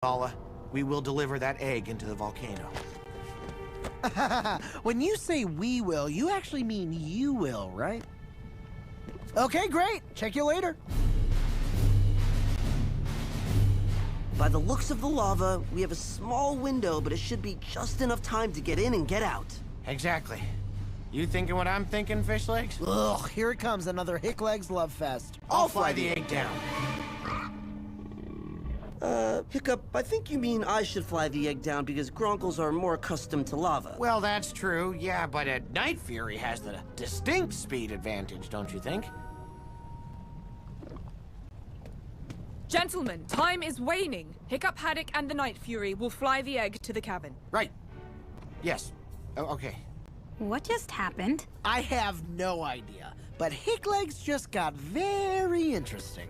Allah, we will deliver that egg into the volcano. When you say we will, you actually mean you will, right? Okay, great. Check you later. By the looks of the lava, we have a small window, but it should be just enough time to get in and get out. Exactly. You thinking what I'm thinking, Fishlegs? Ugh, here it comes, another Hicklegs love fest. I'll fly the egg down. Hiccup, I think you mean I should fly the egg down because Gronkles are more accustomed to lava. Well, that's true, yeah, but a Night Fury has the distinct speed advantage, don't you think? Gentlemen, time is waning. Hiccup, Haddock, and the Night Fury will fly the egg to the cabin. Right. Yes. Oh, okay. What just happened? I have no idea, but Hicklegs just got very interesting.